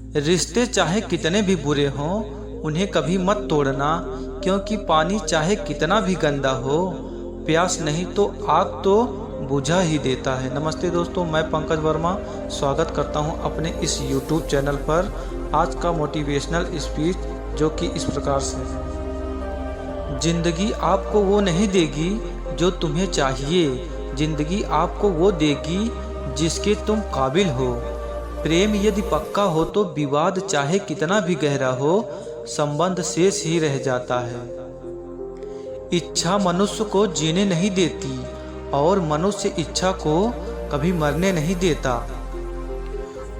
रिश्ते चाहे कितने भी बुरे हों, उन्हें कभी मत तोड़ना, क्योंकि पानी चाहे कितना भी गंदा हो, प्यास नहीं तो आग तो बुझा ही देता है। नमस्ते दोस्तों, मैं पंकज वर्मा स्वागत करता हूं अपने इस YouTube चैनल पर। आज का मोटिवेशनल स्पीच जो कि इस प्रकार से है। जिंदगी आपको वो नहीं देगी जो तुम्हें चाहिए, जिंदगी आपको वो देगी जिसके तुम काबिल हो। प्रेम यदि पक्का हो तो विवाद चाहे कितना भी गहरा हो, संबंध शेष ही रह जाता है। इच्छा मनुष्य को जीने नहीं देती और मनुष्य इच्छा को कभी मरने नहीं देता।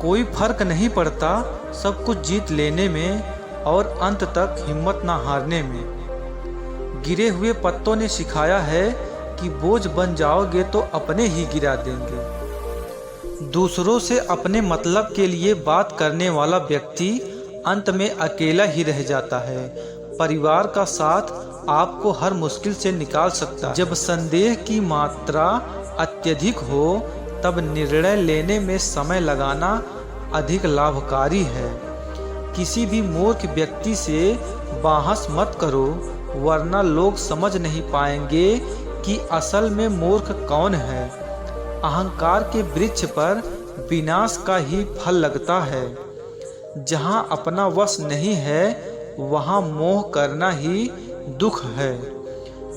कोई फर्क नहीं पड़ता सब कुछ जीत लेने में और अंत तक हिम्मत ना हारने में। गिरे हुए पत्तों ने सिखाया है कि बोझ बन जाओगे तो अपने ही गिरा देंगे। दूसरों से अपने मतलब के लिए बात करने वाला व्यक्ति अंत में अकेला ही रह जाता है। परिवार का साथ आपको हर मुश्किल से निकाल सकता है। जब संदेह की मात्रा अत्यधिक हो तब निर्णय लेने में समय लगाना अधिक लाभकारी है। किसी भी मूर्ख व्यक्ति से बहस मत करो, वरना लोग समझ नहीं पाएंगे कि असल में मूर्ख कौन है। अहंकार के वृक्ष पर विनाश का ही फल लगता है। जहाँ अपना वश नहीं है वहाँ मोह करना ही दुख है।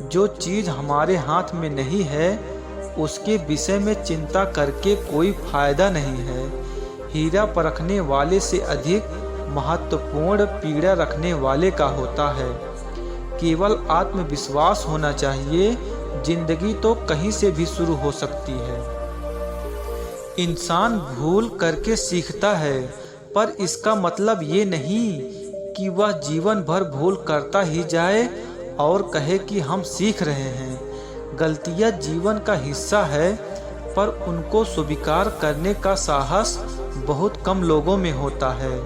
जो चीज़ हमारे हाथ में नहीं है उसके विषय में चिंता करके कोई फायदा नहीं है। हीरा परखने वाले से अधिक महत्वपूर्ण पीड़ा रखने वाले का होता है। केवल आत्मविश्वास होना चाहिए। जिंदगी तो कहीं से भी शुरू हो सकती है। इंसान भूल करके सीखता है, पर इसका मतलब ये नहीं कि वह जीवन भर भूल करता ही जाए और कहे कि हम सीख रहे हैं। गलतियां जीवन का हिस्सा है, पर उनको स्वीकार करने का साहस बहुत कम लोगों में होता है।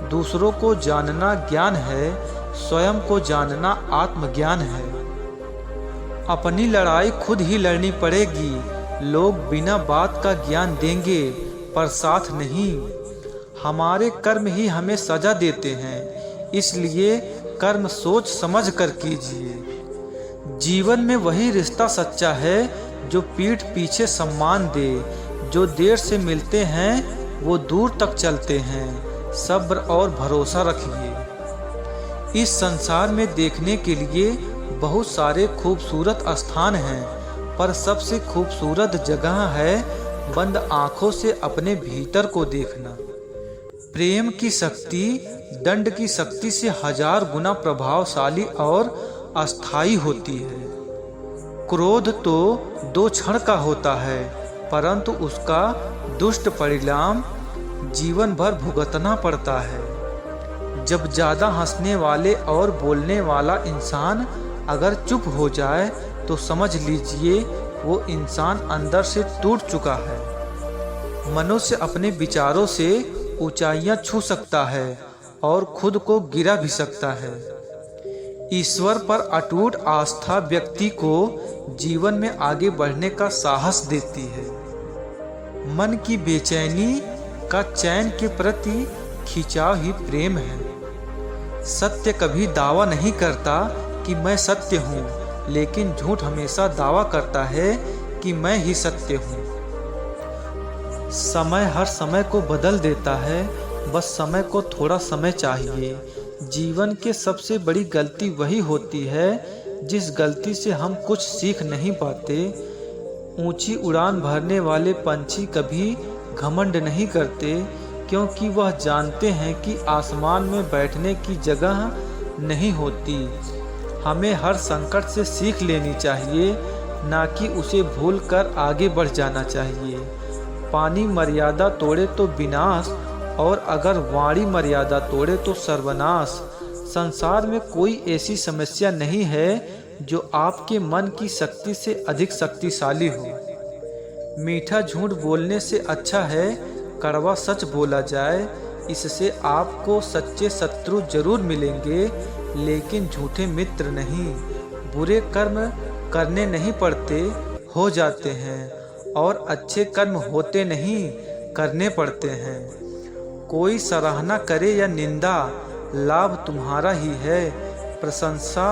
दूसरों को जानना ज्ञान है, स्वयं को जानना आत्मज्ञान है। अपनी लड़ाई खुद ही लड़नी पड़ेगी। लोग बिना बात का ज्ञान देंगे पर साथ नहीं। हमारे कर्म ही हमें सजा देते हैं, इसलिए कर्म सोच समझ कर कीजिए। जीवन में वही रिश्ता सच्चा है जो पीठ पीछे सम्मान दे। जो देर से मिलते हैं वो दूर तक चलते हैं। सब्र और भरोसा रखिए। इस संसार में देखने के लिए बहुत सारे खूबसूरत स्थान हैं, पर सबसे खूबसूरत जगह है बंद आंखों से अपने भीतर को देखना। प्रेम की शक्ति दंड की शक्ति से 1000 गुना प्रभावशाली और अस्थायी होती है। क्रोध तो 2 क्षण का होता है, परंतु उसका दुष्ट परिणाम जीवन भर भुगतना पड़ता है। जब ज़्यादा हंसने वाले और बोलने वाला इंसान अगर चुप हो जाए तो समझ लीजिए वो इंसान अंदर से टूट चुका है। मनुष्य अपने विचारों से ऊंचाइयां छू सकता है और खुद को गिरा भी सकता है। ईश्वर पर अटूट आस्था व्यक्ति को जीवन में आगे बढ़ने का साहस देती है। मन की बेचैनी का चैन के प्रति खिंचाव ही प्रेम है। सत्य कभी दावा नहीं करता कि मैं सत्य हूँ, लेकिन झूठ हमेशा दावा करता है कि मैं ही सत्य हूँ। समय हर समय को बदल देता है, बस समय को थोड़ा समय चाहिए। जीवन के सबसे बड़ी गलती वही होती है जिस गलती से हम कुछ सीख नहीं पाते। ऊंची उड़ान भरने वाले पंछी कभी घमंड नहीं करते, क्योंकि वह जानते हैं कि आसमान में बैठने की जगह नहीं होती। हमें हर संकट से सीख लेनी चाहिए, ना कि उसे भूलकर आगे बढ़ जाना चाहिए। पानी मर्यादा तोड़े तो विनाश, और अगर वाणी मर्यादा तोड़े तो सर्वनाश। संसार में कोई ऐसी समस्या नहीं है जो आपके मन की शक्ति से अधिक शक्तिशाली हो। मीठा झूठ बोलने से अच्छा है कड़वा सच बोला जाए। इससे आपको सच्चे शत्रु जरूर मिलेंगे, लेकिन झूठे मित्र नहीं। बुरे कर्म करने नहीं पड़ते, हो जाते हैं, और अच्छे कर्म होते नहीं, करने पड़ते हैं। कोई सराहना करे या निंदा, लाभ तुम्हारा ही है। प्रशंसा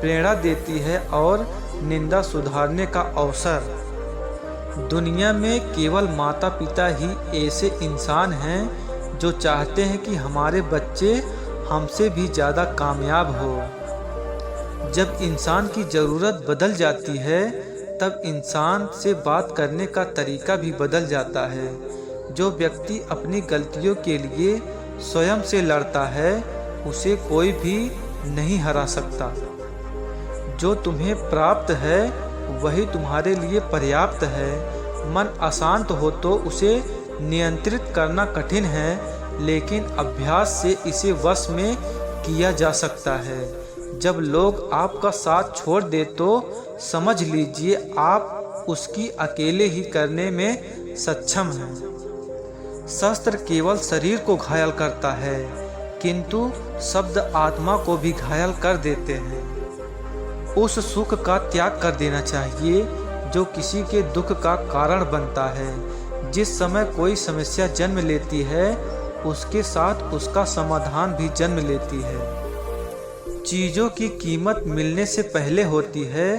प्रेरणा देती है और निंदा सुधारने का अवसर। दुनिया में केवल माता पिता ही ऐसे इंसान हैं जो चाहते हैं कि हमारे बच्चे हमसे भी ज़्यादा कामयाब हो। जब इंसान की ज़रूरत बदल जाती है तब इंसान से बात करने का तरीका भी बदल जाता है। जो व्यक्ति अपनी गलतियों के लिए स्वयं से लड़ता है उसे कोई भी नहीं हरा सकता। जो तुम्हें प्राप्त है वही तुम्हारे लिए पर्याप्त है। मन अशांत हो तो उसे नियंत्रित करना कठिन है, लेकिन अभ्यास से इसे वश में किया जा सकता है। जब लोग आपका साथ छोड़ दे तो समझ लीजिए आप उसकी अकेले ही करने में सक्षम हैं। शस्त्र केवल शरीर को घायल करता है, किंतु शब्द आत्मा को भी घायल कर देते हैं। उस सुख का त्याग कर देना चाहिए जो किसी के दुख का कारण बनता है। जिस समय कोई समस्या जन्म लेती है उसके साथ उसका समाधान भी जन्म लेती है। चीज़ों की कीमत मिलने से पहले होती है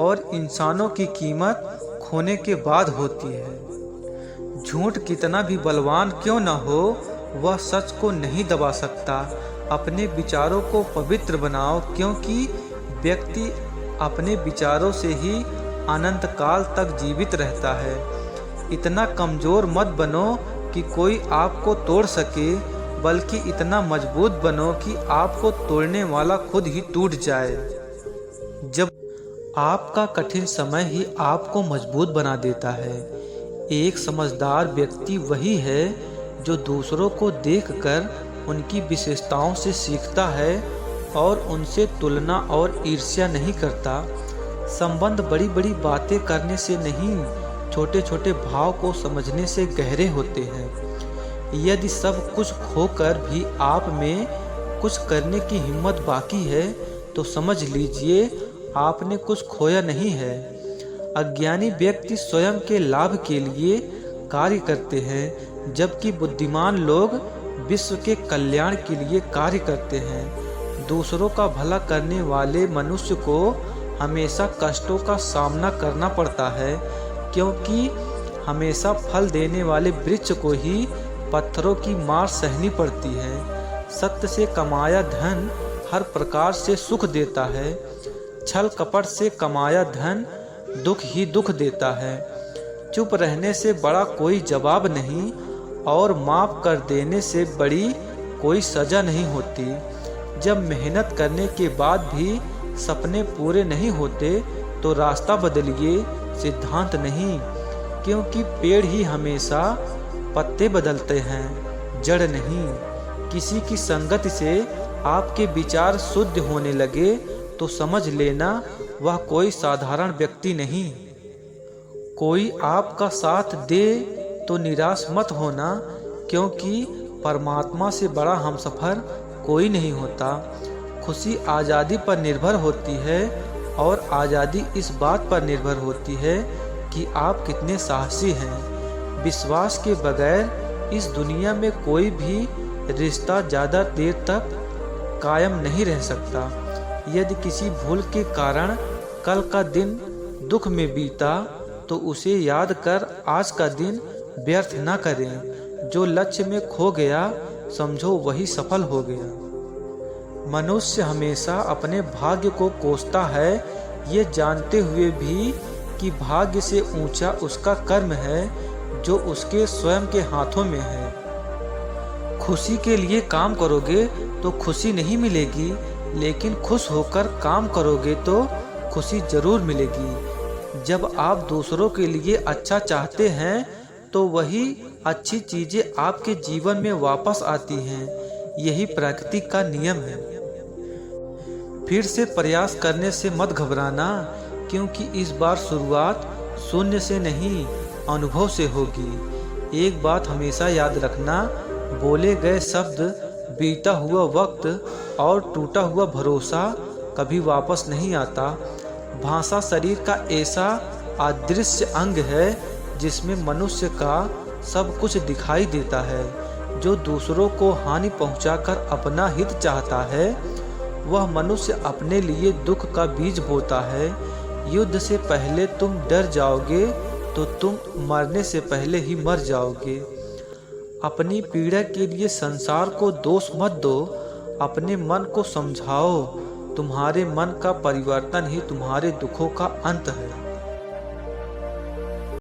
और इंसानों की कीमत खोने के बाद होती है। झूठ कितना भी बलवान क्यों न हो, वह सच को नहीं दबा सकता। अपने विचारों को पवित्र बनाओ, क्योंकि व्यक्ति अपने विचारों से ही अनंत काल तक जीवित रहता है। इतना कमज़ोर मत बनो कि कोई आपको तोड़ सके, बल्कि इतना मजबूत बनो कि आपको तोड़ने वाला खुद ही टूट जाए। जब आपका कठिन समय ही आपको मजबूत बना देता है। एक समझदार व्यक्ति वही है जो दूसरों को देखकर उनकी विशेषताओं से सीखता है और उनसे तुलना और ईर्ष्या नहीं करता। संबंध बड़ी बड़ी बातें करने से नहीं, छोटे छोटे भाव को समझने से गहरे होते हैं। यदि सब कुछ खोकर भी आप में कुछ करने की हिम्मत बाकी है तो समझ लीजिए आपने कुछ खोया नहीं है। अज्ञानी व्यक्ति स्वयं के लाभ के लिए कार्य करते हैं, जबकि बुद्धिमान लोग विश्व के कल्याण के लिए कार्य करते हैं। दूसरों का भला करने वाले मनुष्य को हमेशा कष्टों का सामना करना पड़ता है, क्योंकि हमेशा फल देने वाले वृक्ष को ही पत्थरों की मार सहनी पड़ती है। सत्य से कमाया धन हर प्रकार से सुख देता है, छल कपट से कमाया धन दुख ही दुख देता है। चुप रहने से बड़ा कोई जवाब नहीं और माफ़ कर देने से बड़ी कोई सज़ा नहीं होती। जब मेहनत करने के बाद भी सपने पूरे नहीं होते तो रास्ता बदलिए, सिद्धांत नहीं, क्योंकि पेड़ ही हमेशा पत्ते बदलते हैं, जड़ नहीं। किसी की संगत से आपके विचार शुद्ध होने लगे तो समझ लेना वह कोई साधारण व्यक्ति नहीं। कोई आपका साथ दे तो निराश मत होना, क्योंकि परमात्मा से बड़ा हमसफर कोई नहीं होता। खुशी आज़ादी पर निर्भर होती है और आज़ादी इस बात पर निर्भर होती है कि आप कितने साहसी हैं। विश्वास के बगैर इस दुनिया में कोई भी रिश्ता ज़्यादा देर तक कायम नहीं रह सकता। यदि किसी भूल के कारण कल का दिन दुख में बीता तो उसे याद कर आज का दिन व्यर्थ न करें। जो लक्ष्य में खो गया समझो वही सफल हो गया। मनुष्य हमेशा अपने भाग्य को कोसता है, ये जानते हुए भी कि भाग्य से ऊंचा उसका कर्म है जो उसके स्वयं के हाथों में है। खुशी के लिए काम करोगे तो खुशी नहीं मिलेगी, लेकिन खुश होकर काम करोगे तो खुशी जरूर मिलेगी। जब आप दूसरों के लिए अच्छा चाहते हैं तो वही अच्छी चीज़ें आपके जीवन में वापस आती हैं। यही प्रकृति का नियम है। फिर से प्रयास करने से मत घबराना, क्योंकि इस बार शुरुआत शून्य से नहीं अनुभव से होगी। एक बात हमेशा याद रखना, बोले गए शब्द, बीता हुआ वक्त और टूटा हुआ भरोसा कभी वापस नहीं आता। भाषा शरीर का ऐसा अदृश्य अंग है जिसमें मनुष्य का सब कुछ दिखाई देता है। जो दूसरों को हानि पहुंचाकर अपना हित चाहता है, वह मनुष्य अपने लिए दुख का बीज बोता है। युद्ध से पहले तुम डर जाओगे तो तुम मरने से पहले ही मर जाओगे। अपनी पीड़ा के लिए संसार को दोष मत दो, अपने मन को समझाओ। तुम्हारे मन का परिवर्तन ही तुम्हारे दुखों का अंत है।